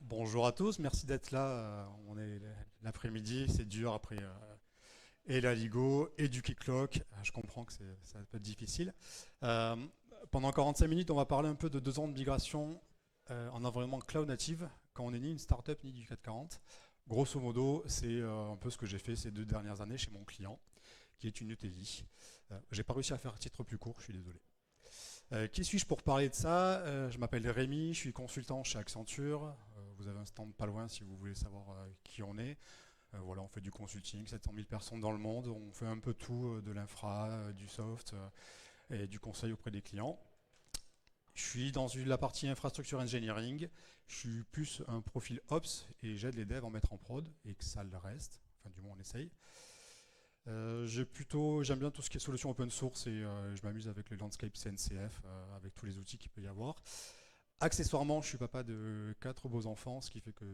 Bonjour à tous, merci d'être là. On est l'après-midi, c'est dur après et la Ligo et du kicklock. Je comprends que ça peut être difficile. Euh, Pendant 45 minutes, on va parler un peu de 2 ans de migration en environnement cloud native quand on n'est ni une startup ni du 440. Grosso modo, c'est un peu ce que j'ai fait ces 2 dernières années chez mon client, qui est une ETI. J'ai pas réussi à faire un titre plus court, je suis désolé. Qui suis-je pour parler de ça? Je m'appelle Rémi, je suis consultant chez Accenture. Vous avez un stand pas loin si vous voulez savoir qui on est. Voilà, on fait du consulting, 700 000 personnes dans le monde. On fait un peu tout, de l'infra, du soft et du conseil auprès des clients. Je suis dans la partie infrastructure engineering. Je suis plus un profil ops et j'aide les devs à en mettre en prod et que ça le reste. Enfin, du moins, on essaye. J'aime bien tout ce qui est solution open source et je m'amuse avec le landscape CNCF, avec tous les outils qu'il peut y avoir. Accessoirement, je suis papa de 4 beaux enfants, ce qui fait que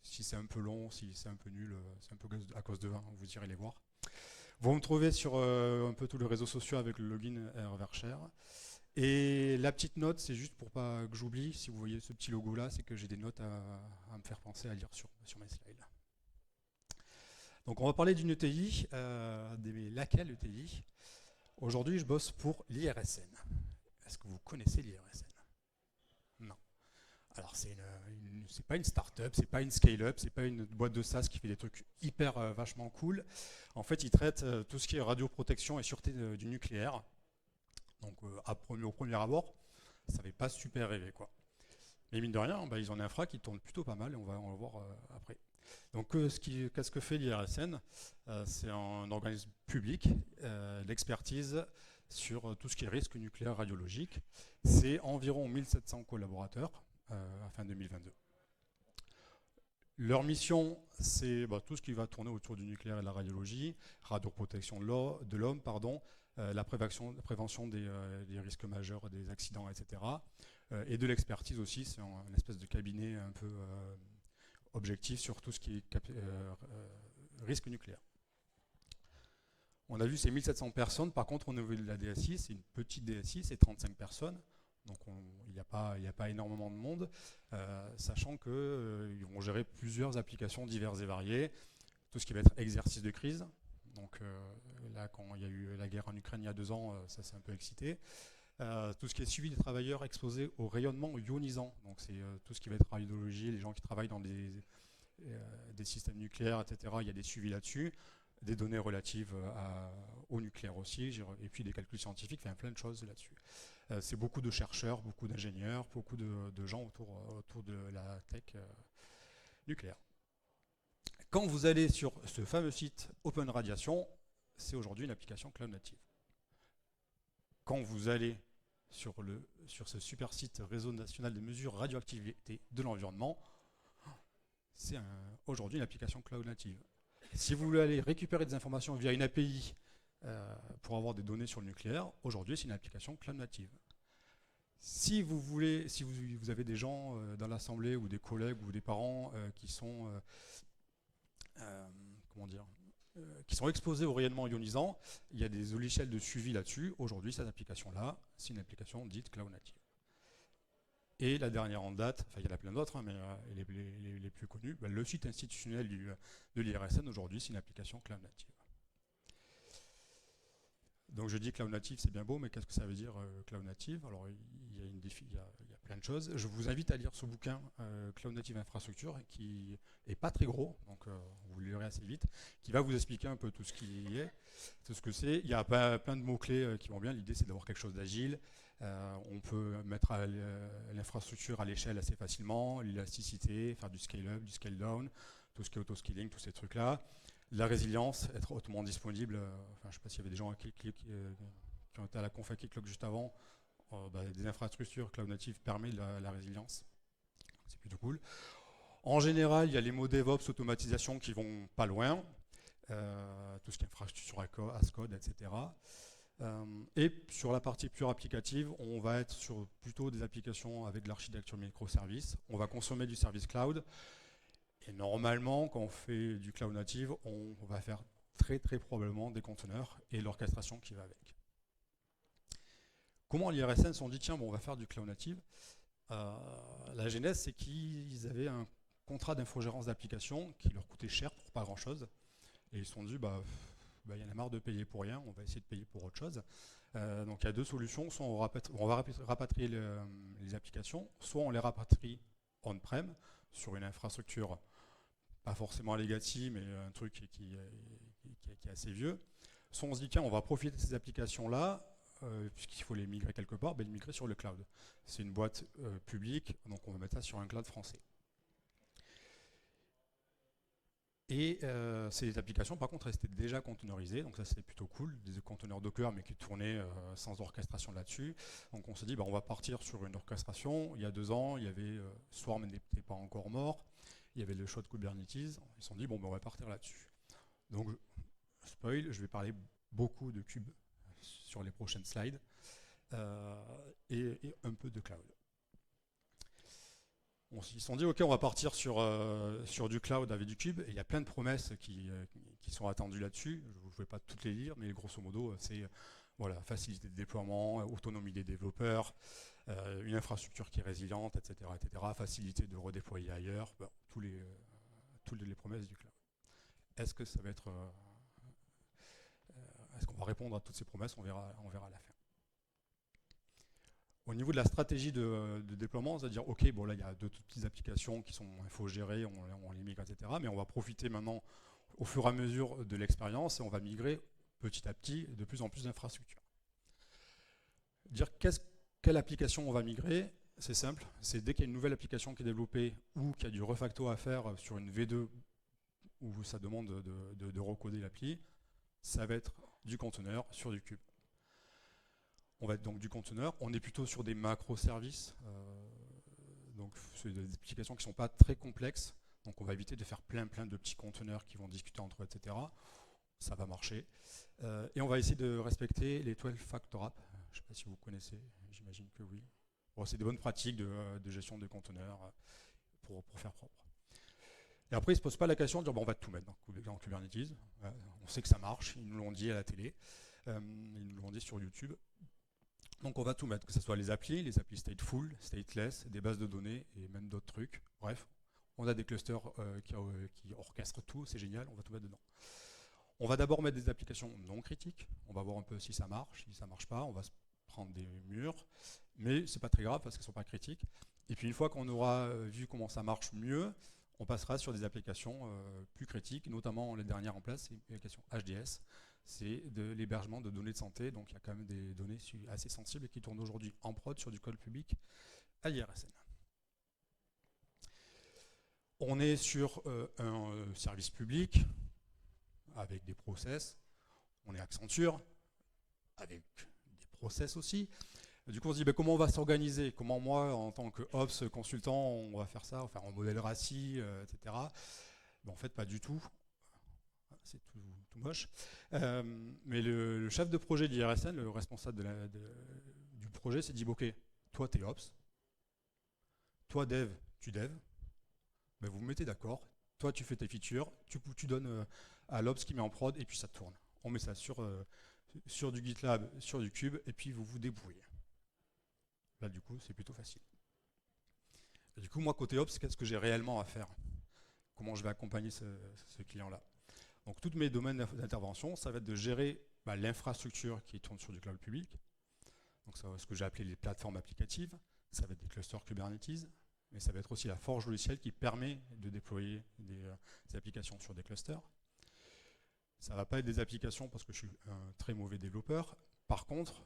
si c'est un peu long, si c'est un peu nul, c'est un peu à cause de 1, vous irez les voir. Vous me trouvez sur un peu tous les réseaux sociaux avec le login RVershare. Et la petite note, c'est juste pour pas que j'oublie, si vous voyez ce petit logo là, c'est que j'ai des notes à me faire penser à lire sur mes slides. Donc on va parler d'une ETI, laquelle ETI? Aujourd'hui, je bosse pour l'IRSN. Est-ce que vous connaissez l'IRSN? Non. Alors c'est pas une start-up, c'est pas une scale-up, c'est pas une boîte de SaaS qui fait des trucs hyper vachement cool. En fait, ils traitent tout ce qui est radioprotection et sûreté du nucléaire. Donc au premier abord, ça fait pas super rêver quoi. Mais mine de rien, bah, ils ont une infra qui tourne plutôt pas mal et on va voir après. Donc qu'est-ce que fait l'IRSN? C'est un organisme public d'expertise sur tout ce qui est risque nucléaire radiologique. C'est environ 1700 collaborateurs à fin 2022. Leur mission, c'est tout ce qui va tourner autour du nucléaire et de la radiologie, radioprotection de l'homme, la prévention des risques majeurs, des accidents, etc. Et de l'expertise aussi, c'est une espèce de cabinet un peu objectif sur tout ce qui est risque nucléaire. On a vu ces 1700 personnes, par contre au niveau de la DSI, c'est une petite DSI, c'est 35 personnes, donc il n'y a pas énormément de monde, sachant qu'ils vont gérer plusieurs applications diverses et variées, tout ce qui va être exercice de crise, donc là quand il y a eu la guerre en Ukraine il y a 2 ans, ça s'est un peu excité. Tout ce qui est suivi des travailleurs exposés au rayonnement ionisant, donc c'est tout ce qui va être radiologie, les gens qui travaillent dans des systèmes nucléaires, etc. Il y a des suivis là-dessus, des données relatives au nucléaire aussi, et puis des calculs scientifiques, enfin plein de choses là-dessus. C'est beaucoup de chercheurs, beaucoup d'ingénieurs, beaucoup de gens autour de la tech nucléaire. Quand vous allez sur ce fameux site Open Radiation, c'est aujourd'hui une application cloud native. Quand vous allez sur ce super site Réseau national de mesures radioactivité de l'environnement, c'est aujourd'hui une application cloud native. Si vous voulez aller récupérer des informations via une API pour avoir des données sur le nucléaire, aujourd'hui c'est une application cloud native. Si vous avez des gens dans l'assemblée ou des collègues ou des parents qui sont qui sont exposés au rayonnement ionisant, il y a des logiciels de suivi là-dessus. Aujourd'hui, cette application-là, c'est une application dite cloud native. Et la dernière en date, enfin il y en a plein d'autres, mais les plus connus, le site institutionnel de l'IRSN aujourd'hui, c'est une application cloud native. Donc je dis cloud native, c'est bien beau, mais qu'est-ce que ça veut dire cloud native? Alors il y a plein de choses. Je vous invite à lire ce bouquin Cloud Native Infrastructure, qui est pas très gros, donc vous le lirez assez vite, qui va vous expliquer un peu tout ce qui est, tout ce que c'est. Il y a plein de mots-clés qui vont bien. L'idée c'est d'avoir quelque chose d'agile. On peut mettre l'infrastructure à l'échelle assez facilement, l'élasticité, faire du scale-up, du scale-down, tout ce qui est auto-scaling, tous ces trucs-là. La résilience, être hautement disponible. Je ne sais pas s'il y avait des gens qui ont été à la conf à Kicklock juste avant. Des infrastructures cloud native permet la résilience. C'est plutôt cool. En général, il y a les mots DevOps, automatisation qui vont pas loin. Tout ce qui est infrastructure as code, etc. Et sur la partie pure applicative, on va être sur plutôt des applications avec de l'architecture microservice. On va consommer du service cloud. Et normalement, quand on fait du cloud native, on va faire très probablement des conteneurs et l'orchestration qui va avec. Comment l'IRSN se sont dit, tiens, on va faire du cloud native? La genèse, c'est qu'ils avaient un contrat d'infogérance d'application qui leur coûtait cher pour pas grand-chose. Et ils se sont dit, il y en a marre de payer pour rien, on va essayer de payer pour autre chose. Donc il y a deux solutions, soit on va rapatrier les applications, soit on les rapatrie on-prem sur une infrastructure pas forcément legacy, mais un truc qui est assez vieux. Soit on se dit, tiens, on va profiter de ces applications-là, puisqu'il faut les migrer quelque part, les migrer sur le cloud. C'est une boîte publique, donc on va mettre ça sur un cloud français. Et ces applications, par contre, elles étaient déjà conteneurisées, donc ça c'est plutôt cool, des conteneurs Docker, mais qui tournaient sans orchestration là-dessus. Donc on s'est dit, on va partir sur une orchestration. Il y a 2 ans, il y avait Swarm n'était pas encore mort, il y avait le choix de Kubernetes. Ils se sont dit, on va partir là-dessus. Donc, spoil, je vais parler beaucoup de Kube sur les prochaines slides, et un peu de cloud. Ils se sont dit, ok, on va partir sur du cloud avec du Kube, et il y a plein de promesses qui sont attendues là-dessus. Je ne vais pas toutes les lire, mais grosso modo, c'est facilité de déploiement, autonomie des développeurs, une infrastructure qui est résiliente, etc., facilité de redéployer ailleurs, toutes les promesses du cloud. Est-ce que ça va être... est-ce qu'on va répondre à toutes ces promesses? On verra à la fin. Au niveau de la stratégie de déploiement, c'est-à-dire, ok, là, il y a 2 toutes petites applications qui sont infogérées, on les migre, etc. Mais on va profiter maintenant, au fur et à mesure de l'expérience, et on va migrer petit à petit de plus en plus d'infrastructures. Dire quelle application on va migrer, c'est simple. C'est dès qu'il y a une nouvelle application qui est développée ou qu'il y a du refacto à faire sur une V2 où ça demande de recoder l'appli, ça va être du conteneur sur du Kube. On va être donc du conteneur, on est plutôt sur des macroservices, donc c'est des applications qui ne sont pas très complexes, donc on va éviter de faire plein de petits conteneurs qui vont discuter entre eux, etc. Ça va marcher. Et on va essayer de respecter les 12 factor apps. Je ne sais pas si vous connaissez, j'imagine que oui. C'est des bonnes pratiques de gestion de conteneurs pour faire propre. Et après, ils ne se posent pas la question de dire, on va tout mettre dans Kubernetes. On sait que ça marche, ils nous l'ont dit à la télé, ils nous l'ont dit sur YouTube. Donc on va tout mettre, que ce soit les applis stateful, stateless, des bases de données et même d'autres trucs. Bref, on a des clusters qui orchestrent tout, c'est génial, on va tout mettre dedans. On va d'abord mettre des applications non critiques, on va voir un peu si ça marche, si ça ne marche pas, on va se prendre des murs, mais c'est pas très grave parce qu'elles ne sont pas critiques. Et puis une fois qu'on aura vu comment ça marche mieux, on passera sur des applications plus critiques, notamment les dernières en place, c'est l'application HDS. C'est de l'hébergement de données de santé, donc il y a quand même des données assez sensibles et qui tournent aujourd'hui en prod sur du code public à l'IRSN. On est sur un service public avec des process, on est Accenture avec des process aussi. Du coup on se dit comment on va s'organiser, comment moi en tant que Ops consultant on va faire ça, enfin en modèle RACI, etc. En fait pas du tout. C'est tout moche. Mais le chef de projet de l'IRSN, le responsable du projet, s'est dit, ok, toi t'es Ops, toi Dev, tu Dev, vous vous mettez d'accord, toi tu fais tes features, tu donnes à l'Ops qui met en prod, et puis ça tourne. On met ça sur du GitLab, sur du Kube, et puis vous vous débrouillez. Là du coup, c'est plutôt facile. Et du coup, moi côté Ops, qu'est-ce que j'ai réellement à faire? Comment je vais accompagner ce client-là? Donc, tous mes domaines d'intervention, ça va être de gérer l'infrastructure qui tourne sur du cloud public. Donc, ça va être ce que j'ai appelé les plateformes applicatives. Ça va être des clusters Kubernetes, mais ça va être aussi la forge logicielle qui permet de déployer des applications sur des clusters. Ça ne va pas être des applications parce que je suis un très mauvais développeur. Par contre,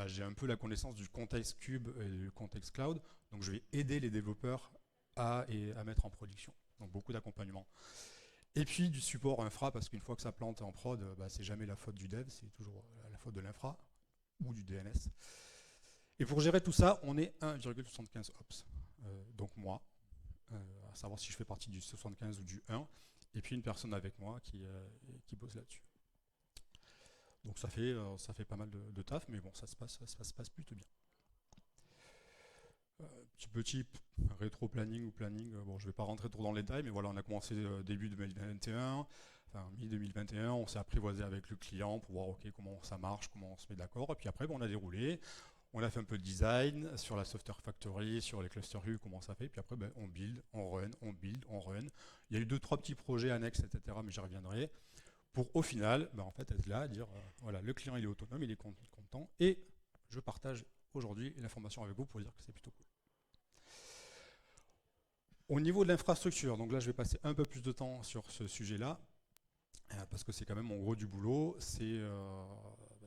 j'ai un peu la connaissance du contexte Kube et du contexte cloud. Donc, je vais aider les développeurs à mettre en production. Donc, beaucoup d'accompagnement. Et puis du support infra, parce qu'une fois que ça plante en prod, c'est jamais la faute du dev, c'est toujours la faute de l'infra ou du DNS. Et pour gérer tout ça, on est 1,75 Ops. Donc moi, à savoir si je fais partie du 75 ou du 1, et puis une personne avec moi qui bosse là-dessus. Donc ça fait pas mal de taf, mais bon, ça se passe plutôt bien. Petit rétro-planning ou planning, bon, je ne vais pas rentrer trop dans les détails, mais voilà, on a commencé début 2021, enfin mi-2021, on s'est apprivoisé avec le client pour voir comment ça marche, comment on se met d'accord, et puis après on a déroulé, On a fait un peu de design sur la Software Factory, sur les clusters view, comment ça fait. Puis après, ben, on build, on run, on build, on run. Il y a eu 2-3 petits projets annexes, etc. Mais j'y reviendrai. Pour au final, ben, en fait, être là, dire voilà, le client il est autonome, il est content, et je partage aujourd'hui l'information avec vous pour dire que c'est plutôt cool. Au niveau de l'infrastructure, donc là je vais passer un peu plus de temps sur ce sujet-là, parce que c'est quand même mon gros du boulot, c'est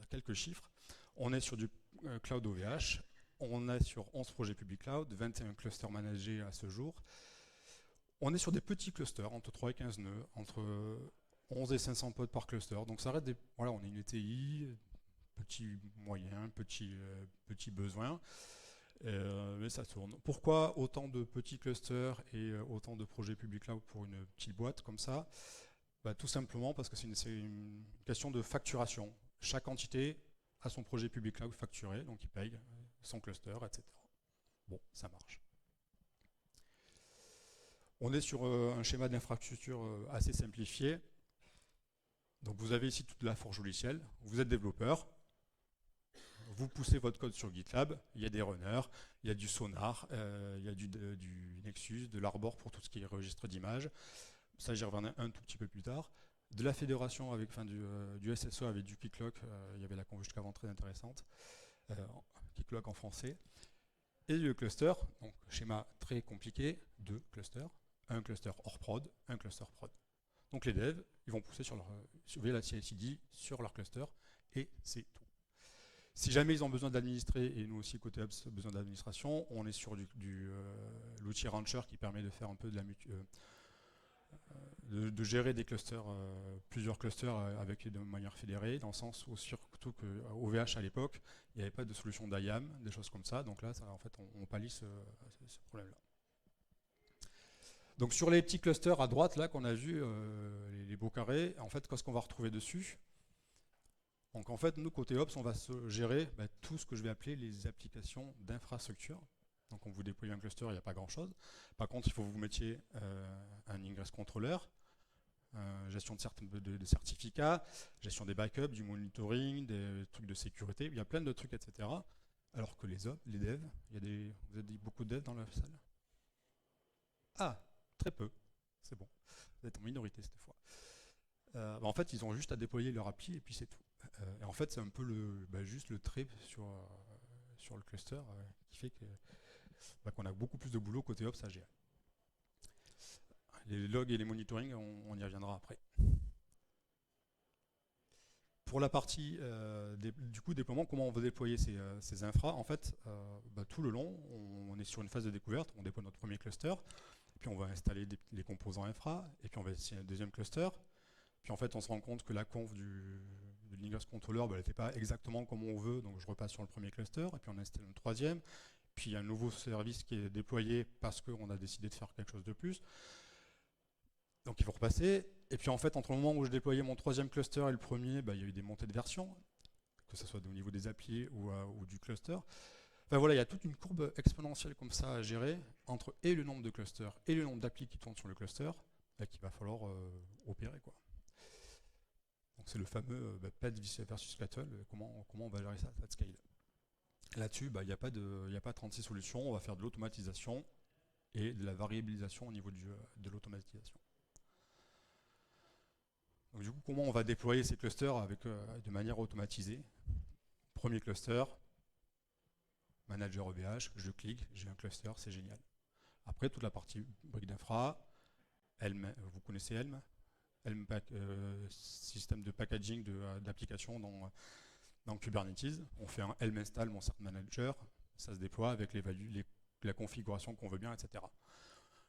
quelques chiffres. On est sur du cloud OVH, on est sur 11 projets public cloud, 21 clusters managés à ce jour. On est sur des petits clusters, entre 3 et 15 nœuds, entre 11 et 500 pods par cluster. Donc ça reste voilà, on est une ETI, petit moyen, petit besoin, mais ça tourne. Pourquoi autant de petits clusters et autant de projets public cloud pour une petite boîte comme ça? Bah, tout simplement parce que c'est une question de facturation. Chaque entité a son projet public cloud facturé, donc il paye son cluster, etc. Bon, ça marche. On est sur un schéma d'infrastructure assez simplifié. Donc vous avez ici toute la forge logicielle. Vous êtes développeur, vous poussez votre code sur GitLab, il y a des runners, il y a du Sonar, il y a du Nexus, de l'Arbor pour tout ce qui est registre d'images. Ça, j'y reviendrai un tout petit peu plus tard. De la fédération avec du SSO avec du Keycloak, il y avait la conv jusqu'à avant très intéressante, Keycloak en français. Et le cluster, donc schéma très compliqué, 2 clusters, un cluster hors prod, un cluster prod. Donc les devs, ils vont pousser sur la CI/CD sur leur cluster, et c'est tout. Si jamais ils ont besoin d'administrer, et nous aussi côté Hubs, besoin d'administration, on est sur l'outil Rancher qui permet de faire un peu de gérer des clusters, plusieurs clusters de manière fédérée, dans le sens où surtout qu'au VH à l'époque, il n'y avait pas de solution d'IAM, des choses comme ça, donc là, en fait, on pallie ce problème-là. Donc sur les petits clusters à droite, là, qu'on a vu, les beaux carrés, en fait, qu'est-ce qu'on va retrouver dessus? Donc en fait, nous, côté Ops, on va se gérer tout ce que je vais appeler les applications d'infrastructure. Donc quand vous déployez un cluster, il n'y a pas grand-chose. Par contre, il faut que vous mettiez un ingress controller, gestion de certificats, gestion des backups, du monitoring, des trucs de sécurité. Il y a plein de trucs, etc. Alors que les devs, vous avez dit beaucoup de devs dans la salle? Ah, très peu. C'est bon. Vous êtes en minorité cette fois. En fait, ils ont juste à déployer leur appli et puis c'est tout. Et en fait, c'est un peu juste le trait sur le cluster qui fait qu'on a beaucoup plus de boulot côté Ops à gérer. Les logs et les monitoring, on y reviendra après. Pour la partie du coup déploiement, comment on va déployer ces infras? En fait, tout le long, on est sur une phase de découverte, on déploie notre premier cluster, puis on va installer les composants infra, et puis on va essayer un deuxième cluster. Puis en fait, on se rend compte que la conf de l'ingress controller n'était pas exactement comme on veut, donc je repasse sur le premier cluster, et puis on installe un troisième, puis il y a un nouveau service qui est déployé parce qu'on a décidé de faire quelque chose de plus. Donc il faut repasser, et puis en fait, entre le moment où je déployais mon troisième cluster et le premier, il y a eu des montées de version, que ce soit au niveau des applis ou du cluster. Enfin voilà, il y a toute une courbe exponentielle comme ça à gérer, entre et le nombre de clusters et le nombre d'applis qui tournent sur le cluster, qu'il va falloir opérer, quoi. Donc c'est le fameux PET versus Cattle, comment on va gérer ça à scale. Là-dessus, il n'y a pas 36 solutions, on va faire de l'automatisation et de la variabilisation au niveau de l'automatisation. Donc du coup, comment on va déployer ces clusters de manière automatisée? Premier cluster, manager OVH, je clique, j'ai un cluster, c'est génial. Après, toute la partie brique d'infra, Helm, vous connaissez Helm? Système de packaging d'applications dans Kubernetes. On fait un Helm install mon cert manager, ça se déploie avec la configuration qu'on veut bien, etc.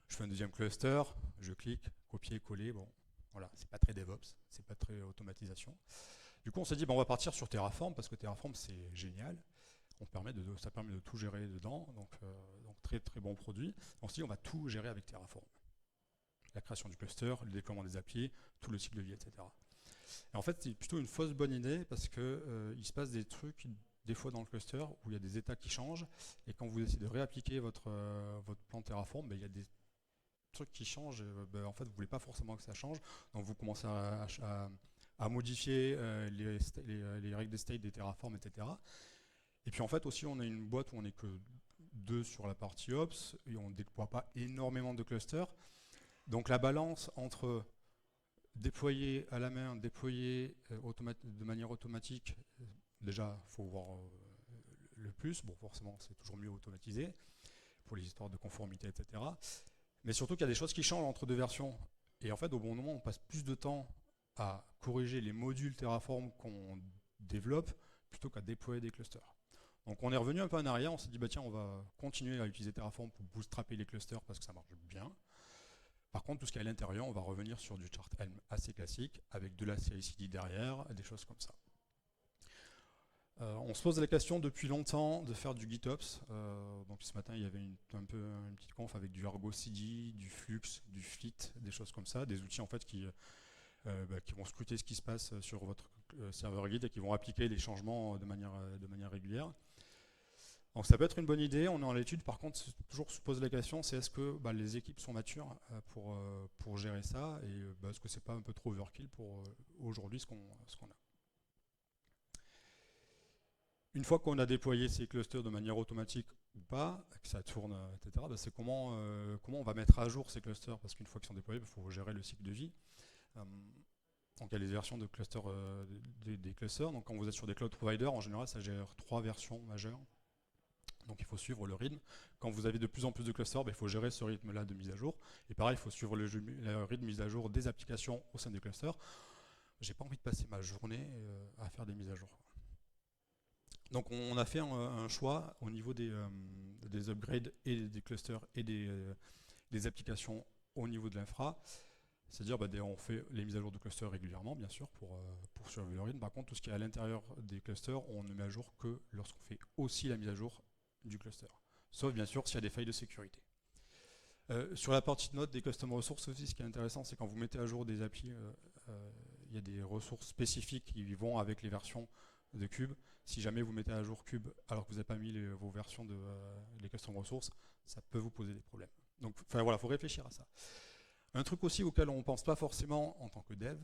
Je fais un deuxième cluster, je clique, copier, coller, bon, voilà, c'est pas très DevOps, c'est pas très automatisation. Du coup, on s'est dit, on va partir sur Terraform, parce que Terraform, c'est génial. Ça permet de tout gérer dedans, donc très très bon produit. On s'est dit, on va tout gérer avec Terraform. La création du cluster, le déploiement des applis, tout le cycle de vie, etc. Et en fait, c'est plutôt une fausse bonne idée parce que il se passe des trucs des fois dans le cluster où il y a des états qui changent et quand vous essayez de réappliquer votre plan Terraform, il y a des trucs qui changent. En fait, vous ne voulez pas forcément que ça change, donc vous commencez à modifier les règles des state des Terraform, etc. Et puis en fait aussi, on a une boîte où on n'est que 2 sur la partie Ops, et on ne déploie pas énormément de clusters. Donc la balance entre déployer à la main, déployer de manière automatique, déjà, il faut voir le plus. Bon, forcément, c'est toujours mieux automatisé pour les histoires de conformité, etc. Mais surtout qu'il y a des choses qui changent entre 2 versions. Et en fait, au bon moment, on passe plus de temps à corriger les modules Terraform qu'on développe plutôt qu'à déployer des clusters. Donc on est revenu un peu en arrière, on s'est dit bah tiens, on va continuer à utiliser Terraform pour bootstrapper les clusters parce que ça marche bien. Par contre, tout ce qui est à l'intérieur, on va revenir sur du chart Helm assez classique avec de la CI/CD derrière, des choses comme ça. On se pose la question depuis longtemps de faire du GitOps. Donc ce matin, il y avait un peu une petite conf avec du Argo CD, du Flux, du Fleet, des choses comme ça, des outils en fait qui vont scruter ce qui se passe sur votre serveur Git et qui vont appliquer les changements de manière régulière. Donc ça peut être une bonne idée, on est en l'étude, par contre toujours se pose la question, c'est est-ce que les équipes sont matures pour gérer ça, et est-ce que c'est pas un peu trop overkill pour aujourd'hui ce qu'on a. Une fois qu'on a déployé ces clusters de manière automatique ou pas, que ça tourne, etc., c'est comment on va mettre à jour ces clusters, parce qu'une fois qu'ils sont déployés, il faut gérer le cycle de vie. Donc il y a les versions de clusters, des clusters, donc quand vous êtes sur des cloud providers, en général ça gère 3 versions majeures. Donc il faut suivre le rythme. Quand vous avez de plus en plus de clusters, il faut gérer ce rythme-là de mise à jour. Et pareil, il faut suivre le rythme de mise à jour des applications au sein des clusters. J'ai pas envie de passer ma journée à faire des mises à jour. Donc on a fait un choix au niveau des upgrades et des clusters et des applications au niveau de l'infra. C'est-à-dire on fait les mises à jour de clusters régulièrement, bien sûr, pour suivre le rythme. Par contre, tout ce qui est à l'intérieur des clusters, on ne met à jour que lorsqu'on fait aussi la mise à jour du cluster. Sauf bien sûr s'il y a des failles de sécurité. Sur la partie de note des custom resources aussi, ce qui est intéressant, c'est quand vous mettez à jour des applis, il y a des ressources spécifiques qui vont avec les versions de Cube. Si jamais vous mettez à jour Cube alors que vous n'avez pas mis vos versions des custom resources, ça peut vous poser des problèmes. Donc voilà, il faut réfléchir à ça. Un truc aussi auquel on ne pense pas forcément en tant que dev,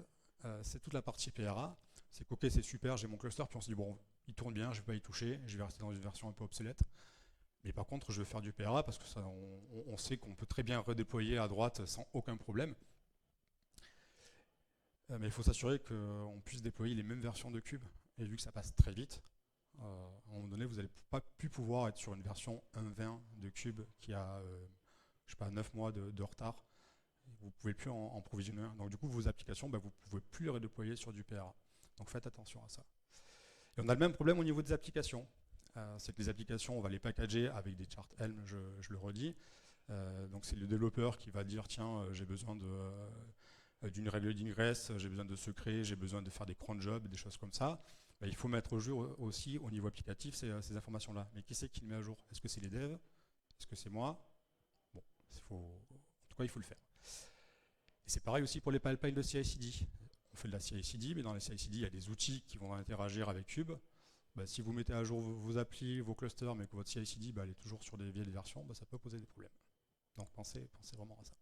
c'est toute la partie PRA. C'est qu'ok, c'est super, j'ai mon cluster, puis on se dit bon, il tourne bien, je ne vais pas y toucher, je vais rester dans une version un peu obsolète. Mais par contre, je veux faire du PRA parce que ça, on sait qu'on peut très bien redéployer à droite sans aucun problème. Mais il faut s'assurer qu'on puisse déployer les mêmes versions de Cube. Et vu que ça passe très vite, à un moment donné, vous n'allez pas plus pouvoir être sur une version 1.20 de Cube qui a, je sais pas, 9 mois de retard. Vous ne pouvez plus en provisionner un. Donc du coup, vos applications, vous ne pouvez plus les redéployer sur du PRA. Donc faites attention à ça. Et on a le même problème au niveau des applications. C'est que les applications, on va les packager avec des charts Helm, je le redis. Donc c'est le développeur qui va dire tiens, j'ai besoin d'une règle d'ingress, j'ai besoin de secret, j'ai besoin de faire des cron jobs, des choses comme ça. Il faut mettre au jour aussi au niveau applicatif ces informations-là. Mais qui c'est qui le met à jour? Est-ce que c'est les devs? Est-ce que c'est moi? Bon, en tout cas, il faut le faire. Et c'est pareil aussi pour les pipelines de CI/CD. On fait de la CI/CD, mais dans la CI/CD, il y a des outils qui vont interagir avec Cube. Si vous mettez à jour vos applis, vos clusters, mais que votre CI/CD elle est toujours sur des vieilles versions, ça peut poser des problèmes. Donc pensez vraiment à ça.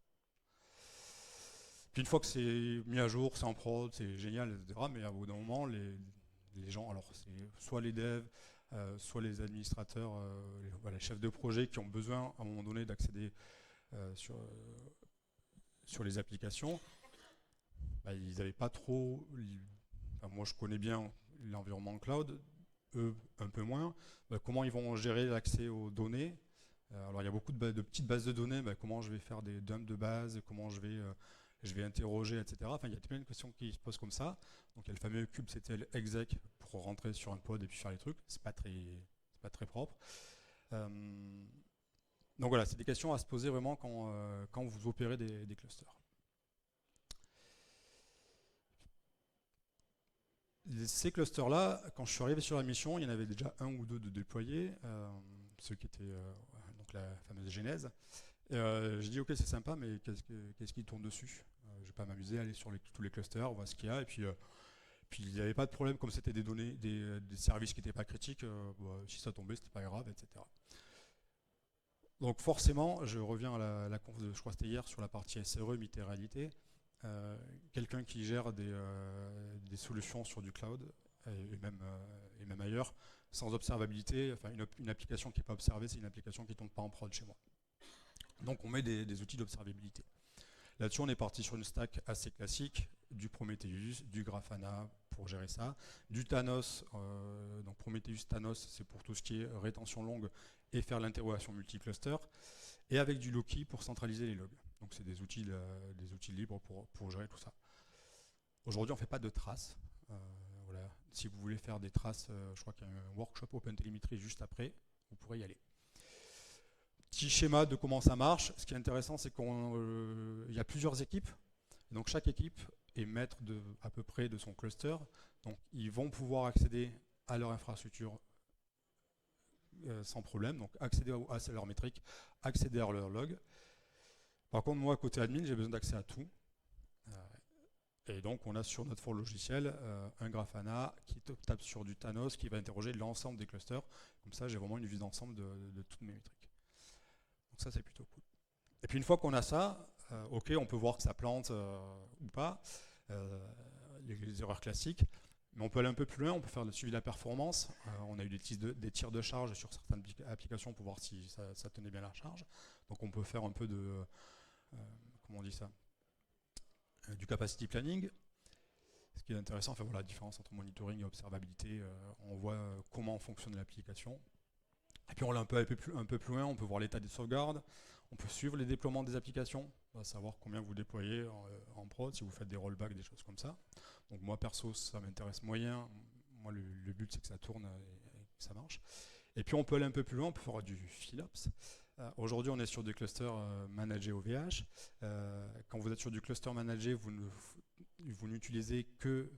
Puis une fois que c'est mis à jour, c'est en prod, c'est génial, etc. Mais à bout d'un moment, les gens, alors c'est soit les devs, soit les administrateurs, les chefs de projet qui ont besoin à un moment donné d'accéder sur les applications, ils n'avaient pas trop. Moi, je connais bien l'environnement cloud, eux un peu moins. Comment ils vont gérer l'accès aux données? Alors, il y a beaucoup de petites bases de données. Comment je vais faire des dumps de bases? Comment je vais interroger, etc. Enfin, il y a plein de questions qui se posent comme ça. Donc, il y a le fameux kubectl exec pour rentrer sur un pod et puis faire les trucs. C'est pas très propre. Donc voilà, c'est des questions à se poser vraiment quand vous opérez des clusters. Ces clusters-là, quand je suis arrivé sur la mission, il y en avait déjà 1 ou 2 de déployés, ceux qui étaient donc la fameuse genèse. J'ai dit ok, c'est sympa, mais qu'est-ce qui tourne dessus? Je ne vais pas m'amuser à aller sur tous les clusters, voir ce qu'il y a. Et puis il n'y avait pas de problème, comme c'était des données, des services qui n'étaient pas critiques, si ça tombait, c'était pas grave, etc. Donc forcément, je reviens à la conf de, je crois que c'était hier, sur la partie SRE, mythe et réalité. Quelqu'un qui gère des solutions sur du cloud, et même ailleurs, sans observabilité. Enfin, une application qui n'est pas observée, c'est une application qui ne tombe pas en prod chez moi. Donc on met des outils d'observabilité. Là-dessus, on est parti sur une stack assez classique, du Prometheus, du Grafana pour gérer ça, du Thanos, donc Prometheus, Thanos, c'est pour tout ce qui est rétention longue et faire l'interrogation multi-cluster, et avec du Loki pour centraliser les logs. Donc c'est des outils libres pour gérer tout ça. Aujourd'hui, on ne fait pas de traces. Voilà. Si vous voulez faire des traces, je crois qu'il y a un workshop OpenTelemetry juste après, vous pourrez y aller. Petit schéma de comment ça marche. Ce qui est intéressant, c'est qu'il y a plusieurs équipes. Donc chaque équipe est maître à peu près de son cluster. Donc ils vont pouvoir accéder à leur infrastructure sans problème. Donc accéder à leur métrique, accéder à leur log. Par contre, moi, côté admin, j'ai besoin d'accès à tout. Et donc on a sur notre for logiciel un Grafana qui tape sur du Thanos qui va interroger l'ensemble des clusters. Comme ça, j'ai vraiment une vue d'ensemble de toutes mes métriques. Donc ça, c'est plutôt cool. Et puis une fois qu'on a ça, ok, on peut voir que ça plante ou pas, les erreurs classiques, mais on peut aller un peu plus loin, on peut faire le suivi de la performance. On a eu des tirs de charge sur certaines applications pour voir si ça tenait bien la charge. Donc on peut faire un peu de, comment on dit ça, du capacity planning. Ce qui est intéressant, enfin voilà, la différence entre monitoring et observabilité, on voit comment fonctionne l'application. Et puis on l'a un peu plus loin, on peut voir l'état des sauvegardes, on peut suivre les déploiements des applications, on va savoir combien vous déployez en prod, si vous faites des rollbacks, des choses comme ça. Donc moi perso, ça m'intéresse moyen, moi le but c'est que ça tourne et que ça marche. Et puis on peut aller un peu plus loin, on peut faire du FinOps. Aujourd'hui on est sur des clusters managés OVH. Quand vous êtes sur du cluster managé, vous n'utilisez que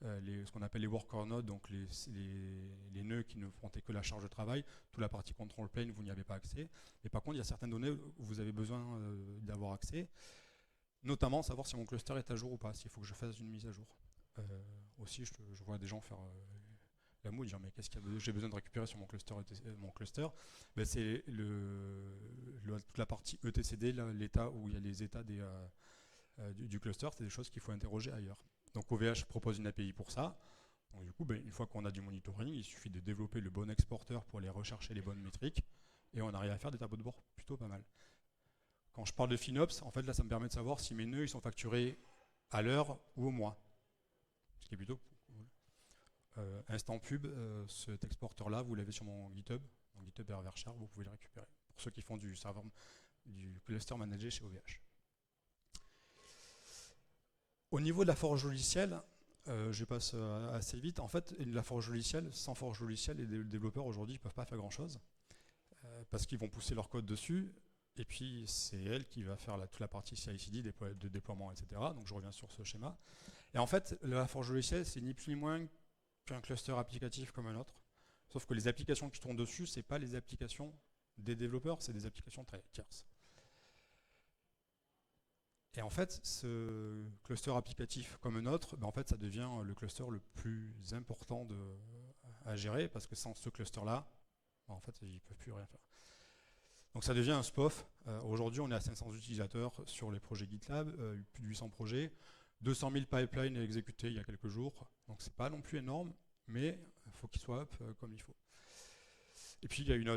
ce qu'on appelle les worker nodes, donc les nœuds qui ne font que la charge de travail. Toute la partie control plane, vous n'y avez pas accès. Mais par contre, il y a certaines données où vous avez besoin d'avoir accès, notamment savoir si mon cluster est à jour ou pas, s'il faut que je fasse une mise à jour. Aussi, je vois des gens faire la moue, dire mais qu'est-ce qu'il y a, j'ai besoin de récupérer sur mon cluster. Ben, c'est toute la partie etcd, l'état où il y a les états du cluster, c'est des choses qu'il faut interroger ailleurs. Donc OVH propose une API pour ça. Donc du coup, une fois qu'on a du monitoring, il suffit de développer le bon exporteur pour aller rechercher les bonnes métriques et on arrive à faire des tableaux de bord plutôt pas mal. Quand je parle de FinOps, en fait là ça me permet de savoir si mes nœuds ils sont facturés à l'heure ou au mois. Ce qui est plutôt cool. Instant pub, cet exporteur là, vous l'avez sur mon GitHub Herverchar, vous pouvez le récupérer. Pour ceux qui font du cluster managé chez OVH. Au niveau de la forge logicielle, je passe assez vite. En fait, la forge logicielle, sans forge logicielle, les développeurs aujourd'hui ne peuvent pas faire grand-chose parce qu'ils vont pousser leur code dessus et puis c'est elle qui va faire toute la partie CI/CD de déploiement, etc. Donc je reviens sur ce schéma. Et en fait, la forge logicielle, c'est ni plus ni moins qu'un cluster applicatif comme un autre. Sauf que les applications qui tournent dessus, ce n'est pas les applications des développeurs, c'est des applications tierces. Et en fait, ce cluster applicatif comme un autre, en fait, ça devient le cluster le plus important à gérer parce que sans ce cluster-là, en fait, ils ne peuvent plus rien faire. Donc ça devient un SPOF. Aujourd'hui, on est à 500 utilisateurs sur les projets GitLab, plus de 800 projets, 200 000 pipelines exécutés il y a quelques jours. Donc c'est pas non plus énorme, mais il faut qu'il soit up comme il faut. Et puis il y a une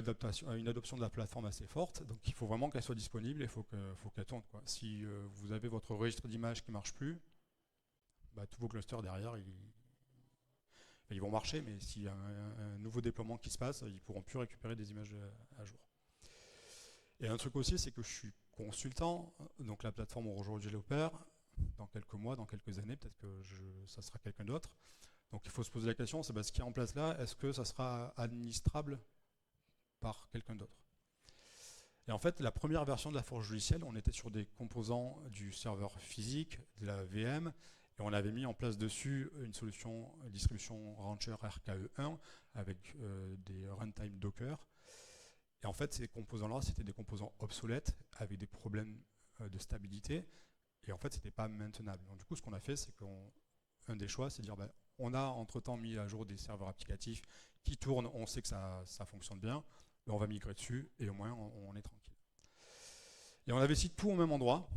adoption de la plateforme assez forte, donc il faut vraiment qu'elle soit disponible et il faut qu'elle tourne, quoi. Si vous avez votre registre d'images qui ne marche plus, tous vos clusters derrière, ils vont marcher, mais s'il y a un nouveau déploiement qui se passe, ils ne pourront plus récupérer des images à jour. Et un truc aussi, c'est que je suis consultant, donc la plateforme aujourd'hui je l'opère, dans quelques mois, dans quelques années, peut-être que ça sera quelqu'un d'autre. Donc il faut se poser la question, c'est ce qui est en place là, est-ce que ça sera administrable par quelqu'un d'autre. Et en fait, la première version de la forge logicielle, on était sur des composants du serveur physique, de la VM, et on avait mis en place dessus une solution distribution Rancher RKE1 avec des runtime Docker. Et en fait, ces composants-là, c'était des composants obsolètes avec des problèmes de stabilité, et en fait, c'était pas maintenable. Donc du coup, ce qu'on a fait, c'est qu'un des choix, c'est de dire, on a entre-temps mis à jour des serveurs applicatifs qui tournent, on sait que ça fonctionne bien, on va migrer dessus et au moins on est tranquille. Et on avait aussi tout au même endroit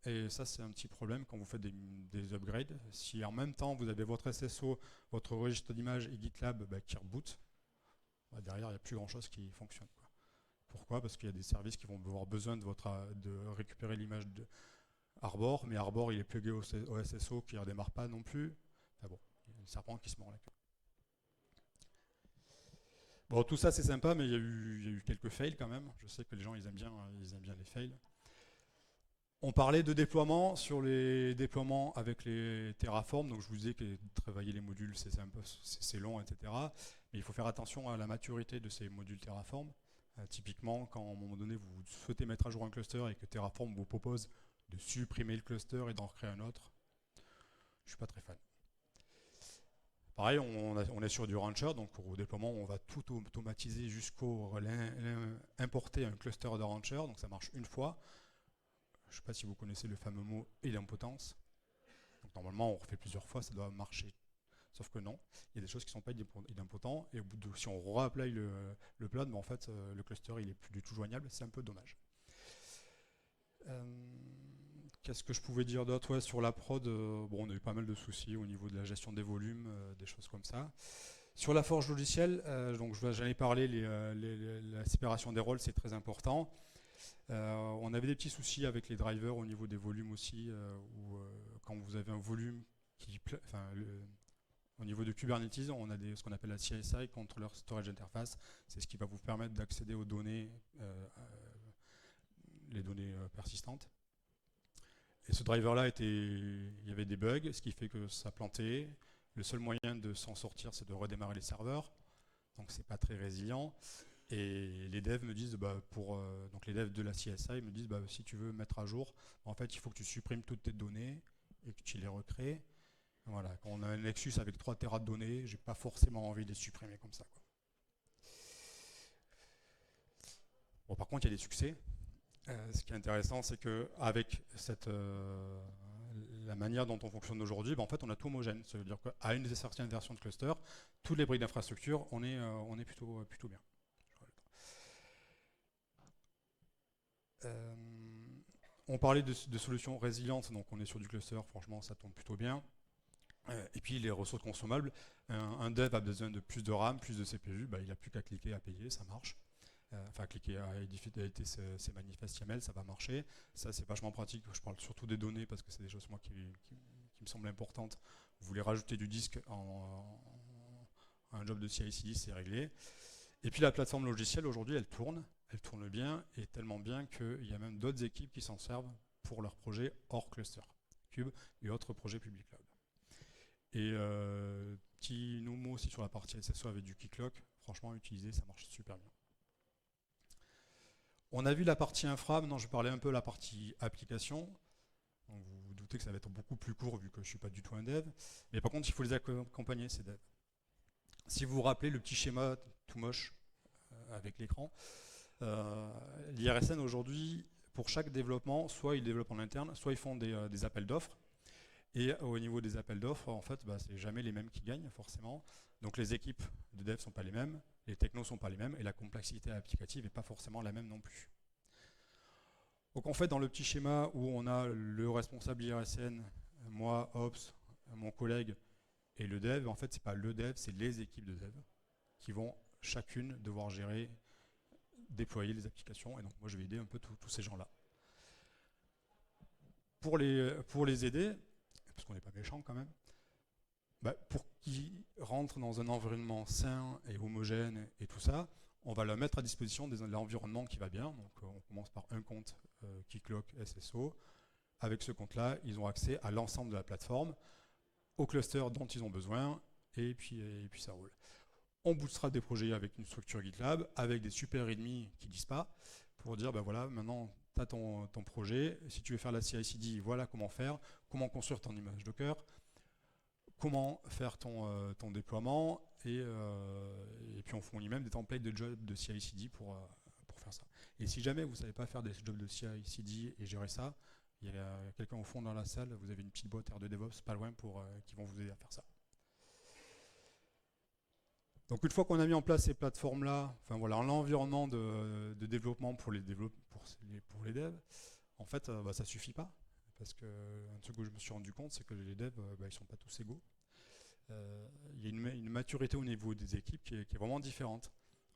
et ça c'est un petit problème quand vous faites des upgrades. Si en même temps vous avez votre SSO, votre registre d'image et GitLab qui reboot, derrière il n'y a plus grand chose qui fonctionne, quoi. Pourquoi? Parce qu'il y a des services qui vont avoir besoin de récupérer l'image de Arbor, mais Arbor il est plugué au SSO qui ne redémarre pas non plus. Enfin bon, il y a le serpent qui se mord la queue. Bon, tout ça c'est sympa, mais il y a eu quelques fails quand même. Je sais que les gens ils aiment bien les fails. On parlait de déploiement, sur les déploiements avec les Terraform, donc je vous disais que travailler les modules c'est long, etc. Mais il faut faire attention à la maturité de ces modules Terraform. Typiquement, quand à un moment donné vous souhaitez mettre à jour un cluster et que Terraform vous propose de supprimer le cluster et d'en recréer un autre, je ne suis pas très fan. Pareil, on est sur du rancher, donc au déploiement on va tout automatiser jusqu'au importer un cluster de rancher, donc ça marche une fois. Je ne sais pas si vous connaissez le fameux mot idempotence. Donc normalement on refait plusieurs fois, ça doit marcher. Sauf que non, il y a des choses qui ne sont pas idempotents, et au bout de, si on réapplique le plan, en fait le cluster il est plus du tout joignable, c'est un peu dommage. Qu'est-ce que je pouvais dire d'autre? Ouais, sur la prod, bon, on a eu pas mal de soucis au niveau de la gestion des volumes, des choses comme ça. Sur la forge logicielle, donc j'en ai parlé, la séparation des rôles c'est très important. On avait des petits soucis avec les drivers au niveau des volumes aussi, où quand vous avez un volume qui, au niveau de Kubernetes, on a ce qu'on appelle la CSI, Controller Storage Interface. C'est ce qui va vous permettre d'accéder aux données, les données persistantes. Et ce driver-là, il y avait des bugs, ce qui fait que ça plantait. Le seul moyen de s'en sortir, c'est de redémarrer les serveurs. Donc c'est pas très résilient. Et les devs me disent, donc les devs de la CSI me disent, si tu veux mettre à jour, en fait, il faut que tu supprimes toutes tes données et que tu les recrées. Voilà, quand on a un Nexus avec 3 Tera de données, j'ai pas forcément envie de les supprimer comme ça, quoi. Bon, par contre, il y a des succès. Ce qui est intéressant, c'est qu'avec la manière dont on fonctionne aujourd'hui, en fait, on a tout homogène. Ça veut dire qu'à une certaine version de cluster, toutes les briques d'infrastructure, on est plutôt bien. On parlait de solutions résilientes, donc on est sur du cluster, franchement, ça tourne plutôt bien. Et puis les ressources consommables, un dev a besoin de plus de RAM, plus de CPU, il n'a plus qu'à cliquer à payer, ça marche. Enfin, cliquer à éditer ses manifestes YAML, ça va marcher. Ça, c'est vachement pratique. Je parle surtout des données parce que c'est des choses moi qui me semblent importantes. Vous voulez rajouter du disque en un job de CI/CD, c'est réglé. Et puis la plateforme logicielle aujourd'hui, elle tourne bien, et tellement bien qu'il y a même d'autres équipes qui s'en servent pour leurs projets hors cluster, Cube et autres projets public cloud. Et petit mot aussi sur la partie SSO avec du Keycloak, franchement utilisé, ça marche super bien. On a vu la partie infra, maintenant je vais parler un peu de la partie application. Donc vous vous doutez que ça va être beaucoup plus court vu que je ne suis pas du tout un dev. Mais par contre, il faut les accompagner, ces devs. Si vous vous rappelez le petit schéma tout moche avec l'écran, l'IRSN aujourd'hui, pour chaque développement, soit ils développent en interne, soit ils font des appels d'offres. Et au niveau des appels d'offres, en fait, c'est jamais les mêmes qui gagnent, forcément. Donc les équipes de dev ne sont pas les mêmes, les technos ne sont pas les mêmes, et la complexité applicative n'est pas forcément la même non plus. Donc en fait, dans le petit schéma où on a le responsable IRSN, moi, Ops, mon collègue, et le dev, en fait, c'est pas le dev, c'est les équipes de dev qui vont chacune devoir gérer, déployer les applications. Et donc moi, je vais aider un peu tous ces gens-là. Pour les aider, parce qu'on n'est pas méchant quand même, pour qu'ils rentrent dans un environnement sain et homogène et tout ça, on va leur mettre à disposition de l'environnement qui va bien. Donc on commence par un compte Keycloak SSO. Avec ce compte-là, ils ont accès à l'ensemble de la plateforme, au cluster dont ils ont besoin, et puis ça roule. On bootstrap des projets avec une structure GitLab, avec des super ennemis qui ne disent pas, pour dire, voilà, maintenant, tu as ton projet, si tu veux faire la CI/CD, voilà comment faire, comment construire ton image Docker, comment faire ton déploiement, et puis on fournit même des templates de jobs de CI/CD pour faire ça. Et si jamais vous ne savez pas faire des jobs de CI/CD et gérer ça, il y a quelqu'un au fond dans la salle, vous avez une petite boîte R2DevOps pas loin qui vont vous aider à faire ça. Donc une fois qu'on a mis en place ces plateformes-là, l'environnement de développement pour les devs, en fait, ça ne suffit pas. parce qu'un truc où je me suis rendu compte, c'est que les devs, ils sont pas tous égaux. Il y a une maturité au niveau des équipes qui est vraiment différente.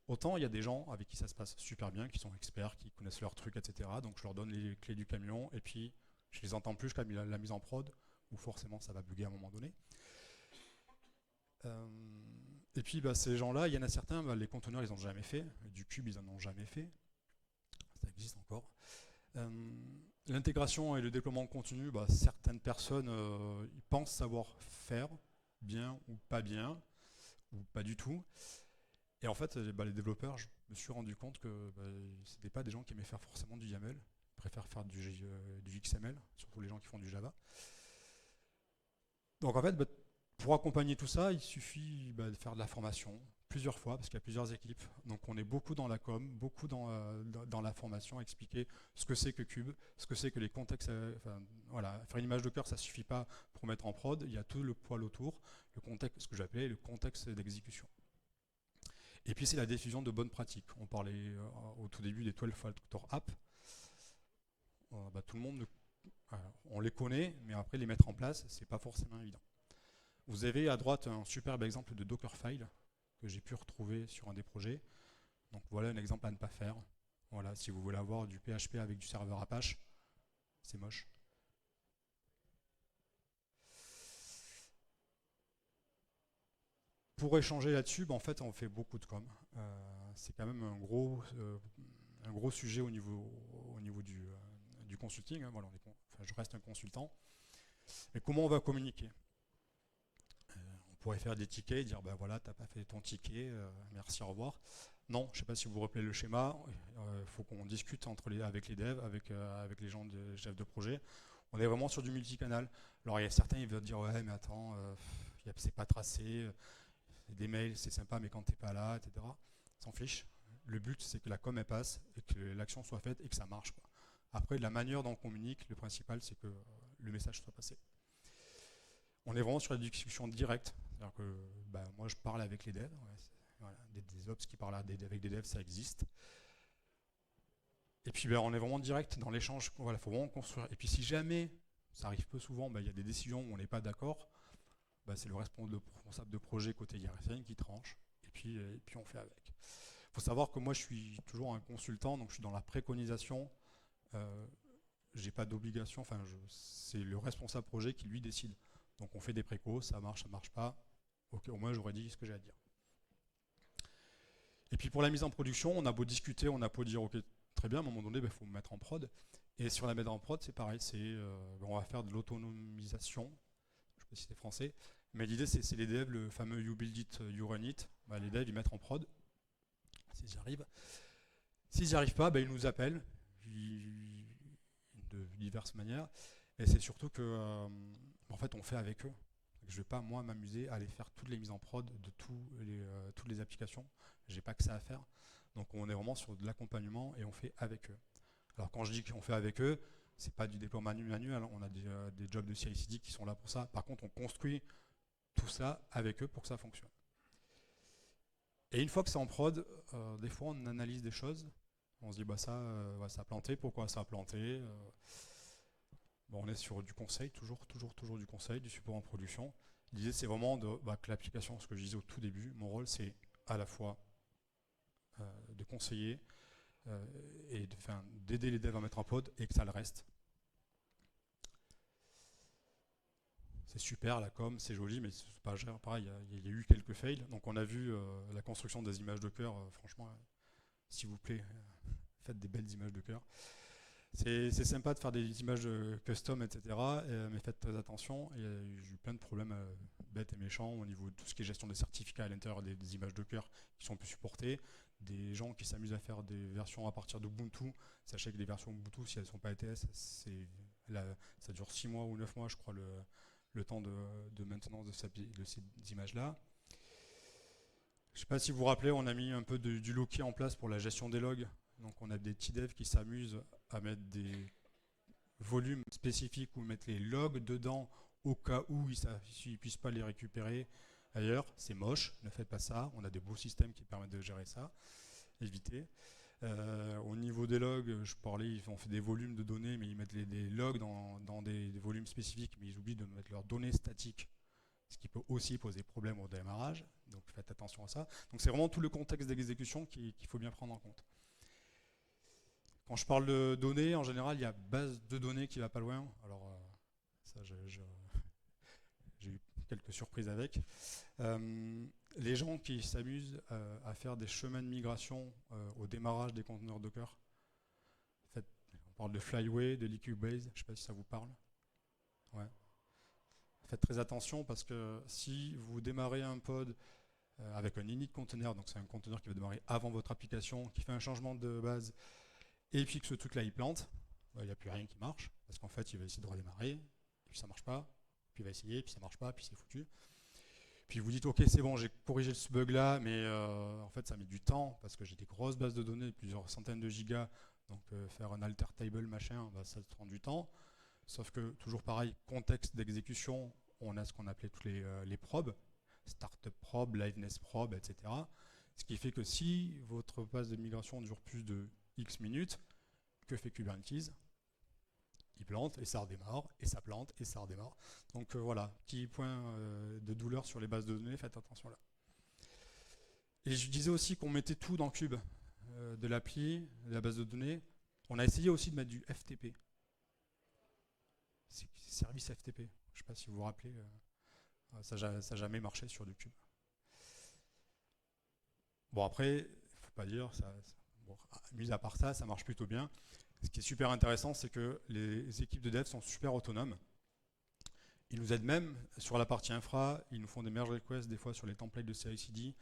Autant il y a des gens avec qui ça se passe super bien, qui sont experts, qui connaissent leurs trucs, etc. Donc je leur donne les clés du camion et puis je les entends plus jusqu'à la mise en prod, où forcément ça va bugger à un moment donné. Et puis ces gens-là, il y en a certains, les conteneurs ils n'ont jamais fait, du cube ils n'en ont jamais fait, ça existe encore. L'intégration et le déploiement continu, certaines personnes ils pensent savoir faire, bien ou pas du tout. Et en fait, les développeurs, je me suis rendu compte que ce n'étaient pas des gens qui aimaient faire forcément du YAML, ils préfèrent faire du XML, surtout les gens qui font du Java. Donc en fait, pour accompagner tout ça, il suffit de faire de la formation plusieurs fois, parce qu'il y a plusieurs équipes. Donc on est beaucoup dans la com, beaucoup dans la formation, à expliquer ce que c'est que Cube, ce que c'est que les contextes. Voilà, faire une image Docker, ça ne suffit pas pour mettre en prod, il y a tout le poil autour, le contexte, ce que j'appelais le contexte d'exécution. Et puis c'est la diffusion de bonnes pratiques. On parlait au tout début des 12 Factor Apps. Tout le monde, on les connaît, mais après les mettre en place, c'est pas forcément évident. Vous avez à droite un superbe exemple de Dockerfile que j'ai pu retrouver sur un des projets. Donc voilà un exemple à ne pas faire. Voilà, si vous voulez avoir du PHP avec du serveur Apache, c'est moche. Pour échanger là-dessus, en fait, on fait beaucoup de com. C'est quand même un gros sujet au niveau du consulting. Voilà, je reste un consultant. Mais comment on va communiquer ? On pourrait faire des tickets et dire voilà, t'as pas fait ton ticket, merci, au revoir. Non, je ne sais pas si vous vous rappelez le schéma. Il faut qu'on discute avec les devs, avec les gens de chefs de projet. On est vraiment sur du multicanal. Alors il y a certains, ils veulent dire ouais, mais attends, c'est pas tracé. Des mails, c'est sympa, mais quand t'es pas là, etc. S'en fiche. Le but, c'est que la com elle passe et que l'action soit faite et que ça marche, quoi. Après, de la manière dont on communique, le principal, c'est que le message soit passé. On est vraiment sur la discussion directe. C'est-à-dire que moi, je parle avec les devs. Voilà, des ops qui parlent avec des devs, ça existe. Et puis, on est vraiment direct dans l'échange. Voilà, faut vraiment construire. Et puis, si jamais, ça arrive peu souvent, il y a des décisions où on n'est pas d'accord, c'est le responsable de projet côté IRSN qui tranche, et puis on fait avec. Il faut savoir que moi je suis toujours un consultant, donc je suis dans la préconisation, j'ai pas d'obligation, c'est le responsable projet qui lui décide. Donc on fait des précos, ça marche pas, ok, au moins j'aurais dit ce que j'ai à dire. Et puis pour la mise en production, on a beau discuter, on a beau dire ok, très bien, à un moment donné, il faut me mettre en prod, et sur la mettre en prod, c'est pareil, on va faire de l'autonomisation, je sais pas si c'est français, mais l'idée, c'est les devs, le fameux you build it, you run it. Les devs, ils mettent en prod, s'ils y arrivent. S'ils n'y arrivent pas, ils nous appellent de diverses manières. Et c'est surtout que, en fait, on fait avec eux. Je ne vais pas, moi, m'amuser à aller faire toutes les mises en prod de toutes les applications. Je n'ai pas que ça à faire. Donc, on est vraiment sur de l'accompagnement et on fait avec eux. Alors, quand je dis qu'on fait avec eux, c'est pas du déploiement manuel. On a des jobs de CI/CD qui sont là pour ça. Par contre, on construit tout ça avec eux pour que ça fonctionne. Et une fois que c'est en prod, des fois on analyse des choses, on se dit ça a planté, pourquoi ça a planté. On est sur du conseil, toujours du conseil, du support en production. L'idée c'est vraiment que l'application, ce que je disais au tout début, mon rôle c'est à la fois de conseiller et d'aider les devs à mettre en prod et que ça le reste. C'est super la com, c'est joli, mais c'est pas pareil, il y a eu quelques fails. Donc on a vu la construction des images Docker, franchement, s'il vous plaît, faites des belles images Docker. C'est sympa de faire des images custom, etc. Mais faites très attention, j'ai eu plein de problèmes bêtes et méchants au niveau de tout ce qui est gestion des certificats à l'intérieur des images Docker qui sont plus supportées. Des gens qui s'amusent à faire des versions à partir d'Ubuntu. Sachez que les versions Ubuntu, si elles ne sont pas ETS, ça dure 6 mois ou 9 mois, je crois, le temps de maintenance de ces images-là. Je ne sais pas si vous vous rappelez, on a mis un peu du Loki en place pour la gestion des logs. Donc on a des petits devs qui s'amusent à mettre des volumes spécifiques ou mettre les logs dedans au cas où ils ne puissent pas les récupérer ailleurs. C'est moche, ne faites pas ça. On a des beaux systèmes qui permettent de gérer ça. Évitez. Au niveau des logs, je parlais, ils ont fait des volumes de données, mais ils mettent des logs dans des volumes spécifiques, mais ils oublient de mettre leurs données statiques, ce qui peut aussi poser problème au démarrage. Donc faites attention à ça. Donc c'est vraiment tout le contexte d'exécution qu'il faut bien prendre en compte. Quand je parle de données, en général, il y a base de données qui va pas loin. Alors ça, j'ai eu quelques surprises avec. Les gens qui s'amusent à faire des chemins de migration au démarrage des conteneurs Docker, en fait, on parle de Flyway, de Liquibase, je ne sais pas si ça vous parle. Ouais. Faites très attention parce que si vous démarrez un pod avec un init container, donc c'est un conteneur qui va démarrer avant votre application, qui fait un changement de base, et puis que ce truc-là il plante, il n'y a plus rien qui marche, parce qu'en fait il va essayer de redémarrer, et puis ça ne marche pas, puis il va essayer, puis ça ne marche pas, puis c'est foutu. Puis vous dites ok c'est bon, j'ai corrigé ce bug là, mais en fait ça met du temps parce que j'ai des grosses bases de données, plusieurs centaines de gigas, donc faire un alter table machin, bah, ça prend du temps. Sauf que toujours pareil, contexte d'exécution, on a ce qu'on appelait tous les probes, startup probe, liveness probe, etc. Ce qui fait que si votre phase de migration dure plus de X minutes, que fait Kubernetes? Il plante et ça redémarre, et ça plante et ça redémarre. Donc voilà, petit point de douleur sur les bases de données, faites attention là. Et je disais aussi qu'on mettait tout dans Cube, de l'appli, de la base de données. On a essayé aussi de mettre du FTP. C'est service FTP. Je ne sais pas si vous vous rappelez, ça n'a jamais marché sur du Cube. Bon après, il ne faut pas dire, bon, mis à part ça, ça marche plutôt bien. Ce qui est super intéressant, c'est que les équipes de dev sont super autonomes. Ils nous aident même sur la partie infra, ils nous font des merge requests des fois sur les templates de CI/CD.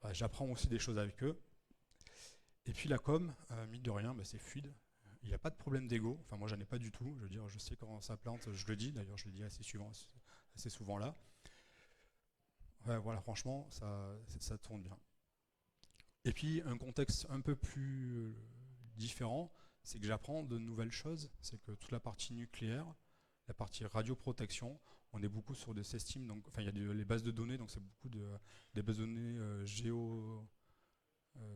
Bah, j'apprends aussi des choses avec eux. Et puis la com, mine de rien, bah, c'est fluide. Il n'y a pas de problème d'ego. Enfin, moi, j'en ai pas du tout. Je veux dire, je sais quand ça plante, je le dis. D'ailleurs, je le dis assez souvent là. Ouais, voilà, franchement, ça tourne bien. Et puis, un contexte un peu plus différent, c'est que j'apprends de nouvelles choses. C'est que toute la partie nucléaire, la partie radioprotection, on est beaucoup sur des systems. Donc, enfin, il y a les bases de données, donc c'est beaucoup des bases de données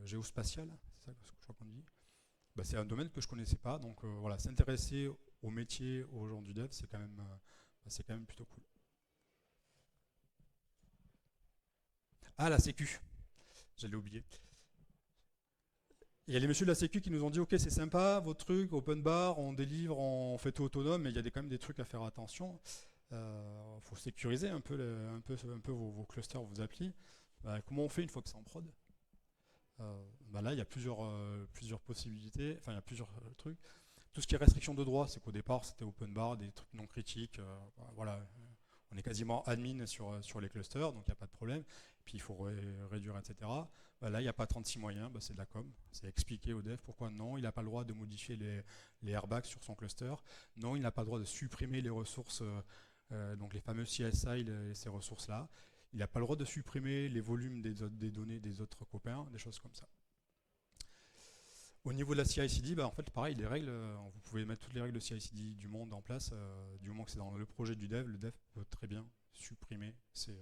géospatiales, c'est ça que je crois qu'on dit. Bah, c'est un domaine que je ne connaissais pas, donc voilà, s'intéresser au métier, aux gens du dev, c'est quand même plutôt cool. Ah, la sécu, j'allais oublier. Il y a les messieurs de la sécu qui nous ont dit ok c'est sympa votre truc, open bar, on délivre, on fait tout autonome, mais il y a quand même des trucs à faire attention. Faut sécuriser un peu, vos clusters, vos applis. Comment on fait une fois que c'est en prod? Là il y a plusieurs possibilités, enfin il y a plusieurs trucs. Tout ce qui est restriction de droit, c'est qu'au départ c'était open bar, des trucs non critiques, voilà. On est quasiment admin sur les clusters, donc il n'y a pas de problème. Puis il faut réduire, etc. Là, il n'y a pas 36 moyens, c'est de la com. C'est expliquer au dev pourquoi non, il n'a pas le droit de modifier les airbags sur son cluster. Non, il n'a pas le droit de supprimer les ressources, donc les fameux CSI, ces ressources-là. Il n'a pas le droit de supprimer les volumes des données des autres copains, des choses comme ça. Au niveau de la CI/CD, en fait, pareil, les règles, vous pouvez mettre toutes les règles de CI/CD du monde en place. Du moment que c'est dans le projet du dev, le dev peut très bien supprimer ces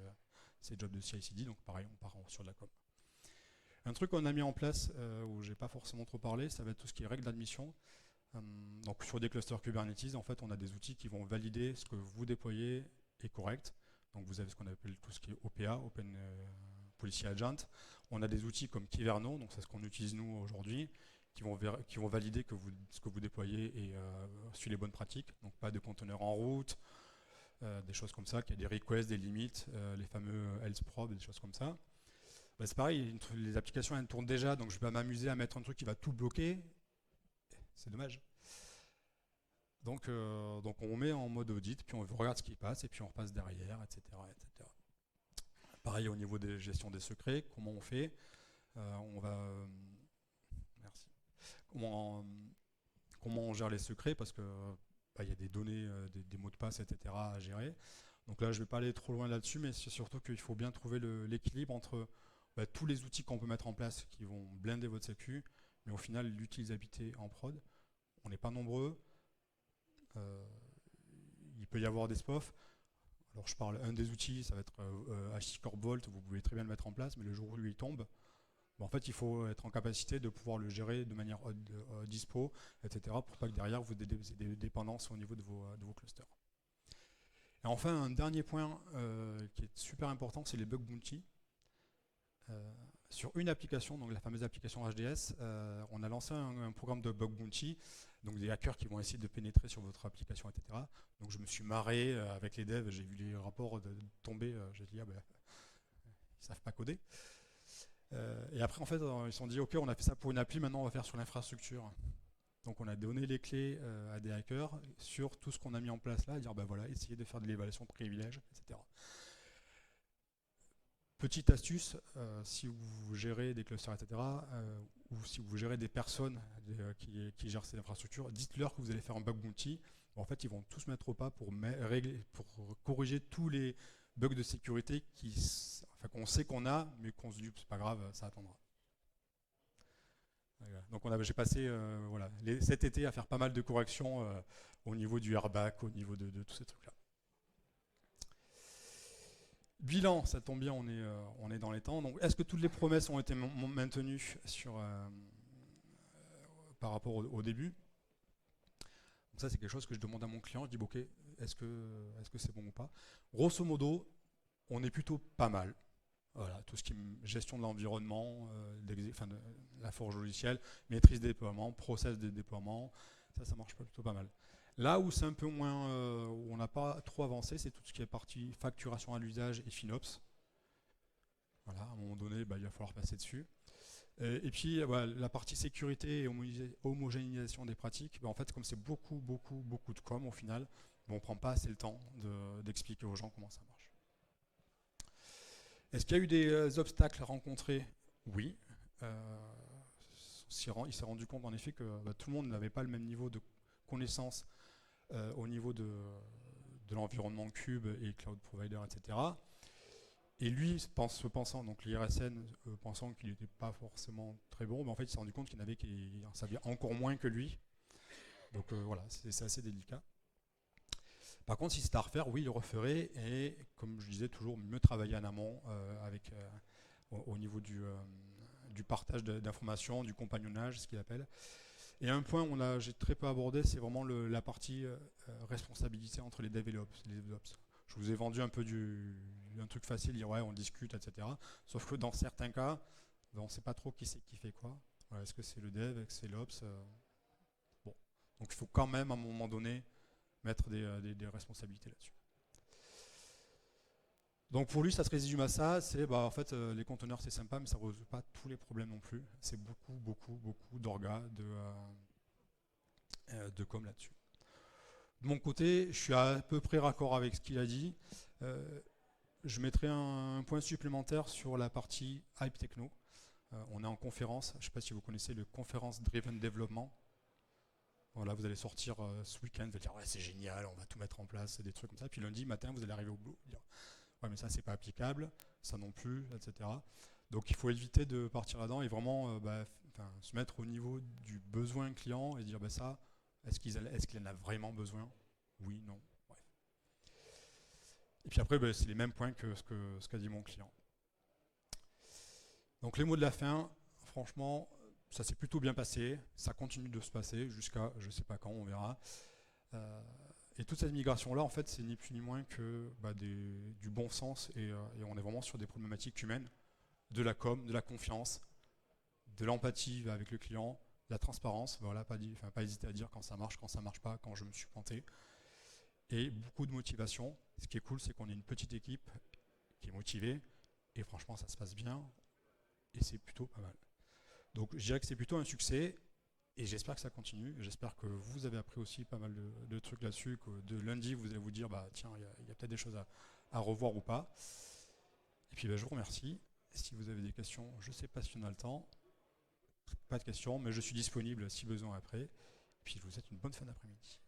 jobs de CI/CD. Donc pareil, on part sur de la com. Un truc qu'on a mis en place, où j'ai pas forcément trop parlé, ça va être tout ce qui est règles d'admission. Donc sur des clusters Kubernetes, en fait, on a des outils qui vont valider ce que vous déployez est correct. Donc vous avez ce qu'on appelle tout ce qui est OPA, Open Policy Agent. On a des outils comme Kyverno, donc c'est ce qu'on utilise nous aujourd'hui, qui vont valider que ce que vous déployez suit les bonnes pratiques, donc pas de conteneurs en route, des choses comme ça, qu'il y a des requests, des limites, les fameux else probe, des choses comme ça. C'est pareil, les applications elles tournent déjà, donc je ne vais pas m'amuser à mettre un truc qui va tout bloquer, c'est dommage. Donc on met en mode audit, puis on regarde ce qui passe, et puis on repasse derrière, etc. etc. Pareil au niveau de gestion des secrets, comment on fait? On va... merci. Comment on gère les secrets, parce que il y a des données, des mots de passe, etc. à gérer. Donc là, je ne vais pas aller trop loin là-dessus, mais c'est surtout qu'il faut bien trouver l'équilibre entre tous les outils qu'on peut mettre en place qui vont blinder votre sécu, mais au final, l'utilisabilité en prod, on n'est pas nombreux. Il peut y avoir des SPOF. Alors je parle, un des outils, ça va être HashiCorp Vault, vous pouvez très bien le mettre en place, mais le jour où lui tombe, Bon, en fait, il faut être en capacité de pouvoir le gérer de manière dispo, etc., pour pas que derrière vous ayez des dépendances au niveau de vos clusters. Et enfin, un dernier point qui est super important, c'est les bug bounty. Sur une application, donc la fameuse application HDS, on a lancé un programme de bug bounty, donc des hackers qui vont essayer de pénétrer sur votre application, etc. Donc je me suis marré avec les devs, j'ai vu les rapports tomber, j'ai dit, ah ben, ils savent pas coder. Et après, en fait, ils se sont dit, ok, on a fait ça pour une appli, maintenant on va faire sur l'infrastructure. Donc on a donné les clés à des hackers sur tout ce qu'on a mis en place là, et dire, bah voilà, essayez de faire de l'évaluation de privilèges, etc. Petite astuce, si vous gérez des clusters, etc., ou si vous gérez des personnes qui gèrent ces infrastructures, dites-leur que vous allez faire un bug bounty. En fait, ils vont tous mettre au pas pour corriger tous les bugs de sécurité qu'on sait qu'on a, mais qu'on se dit, c'est pas grave, ça attendra. Donc j'ai passé cet été à faire pas mal de corrections au niveau du RBAC, au niveau de tous ces trucs-là. Bilan, ça tombe bien, on est dans les temps. Donc, est-ce que toutes les promesses ont été maintenues par rapport au début? Donc ça, c'est quelque chose que je demande à mon client. Je dis, ok, est-ce que c'est bon ou pas? Grosso modo, on est plutôt pas mal. Voilà, tout ce qui est gestion de l'environnement, de la forge logicielle, maîtrise des déploiements, process de déploiement, ça marche plutôt pas mal. Là où c'est un peu moins, où on n'a pas trop avancé, c'est tout ce qui est partie facturation à l'usage et FinOps. Voilà, à un moment donné, il va falloir passer dessus. Et puis la partie sécurité et homogénéisation des pratiques, en fait, comme c'est beaucoup de com au final, on ne prend pas assez le temps d'expliquer aux gens comment ça marche. Est-ce qu'il y a eu des obstacles rencontrés? Oui. Il s'est rendu compte en effet que tout le monde n'avait pas le même niveau de connaissance au niveau de l'environnement Cube et Cloud Provider, etc. Et lui, pensant, donc l'IRSN, pensant qu'il n'était pas forcément très bon, en fait, il s'est rendu compte qu'il y en avait qui en savaient encore moins que lui. Donc voilà, c'est assez délicat. Par contre, si c'était à refaire, oui, il le referait. Et comme je disais, toujours mieux travailler en amont au niveau du partage d'informations, du compagnonnage, ce qu'il appelle. Et un point où j'ai très peu abordé, c'est vraiment la partie responsabilité entre les devs et les ops. Je vous ai vendu un peu un truc facile, dire ouais, on discute, etc. Sauf que dans certains cas, on ne sait pas trop qui c'est qui fait quoi. Voilà, est-ce que c'est le dev, est-ce que c'est l'ops Bon. Donc il faut quand même à un moment donné mettre des responsabilités là-dessus. Donc pour lui, ça se résume à ça, c'est en fait les conteneurs c'est sympa, mais ça ne résout pas tous les problèmes non plus. C'est beaucoup d'orgas, de com là-dessus. De mon côté, je suis à peu près raccord avec ce qu'il a dit. Je mettrai un point supplémentaire sur la partie Hype Techno. On est en conférence, je ne sais pas si vous connaissez le Conference Driven Development. Voilà, vous allez sortir ce week-end, vous allez dire ouais, c'est génial, on va tout mettre en place, des trucs comme ça. Puis lundi matin, vous allez arriver au boulot, dire ouais, mais ça c'est pas applicable, ça non plus, etc. Donc il faut éviter de partir là-dedans et vraiment se mettre au niveau du besoin client et dire ça, est-ce qu'il en a vraiment besoin? Oui, non. Bref. Et puis après, c'est les mêmes points que ce qu'a dit mon client. Donc les mots de la fin, franchement, ça s'est plutôt bien passé, ça continue de se passer jusqu'à je ne sais pas quand, on verra. Et toute cette migration-là, en fait, c'est ni plus ni moins que du bon sens et on est vraiment sur des problématiques humaines, de la com, de la confiance, de l'empathie avec le client, de la transparence, voilà, pas hésiter à dire quand ça marche pas, quand je me suis planté. Et beaucoup de motivation. Ce qui est cool, c'est qu'on est une petite équipe qui est motivée et franchement, ça se passe bien et c'est plutôt pas mal. Donc je dirais que c'est plutôt un succès et j'espère que ça continue. J'espère que vous avez appris aussi pas mal de trucs là-dessus, que de lundi, vous allez vous dire, tiens, il y a peut-être des choses à revoir ou pas. Et puis je vous remercie. Si vous avez des questions, je ne sais pas si on a le temps. Pas de questions, mais je suis disponible si besoin après. Et puis je vous souhaite une bonne fin d'après-midi.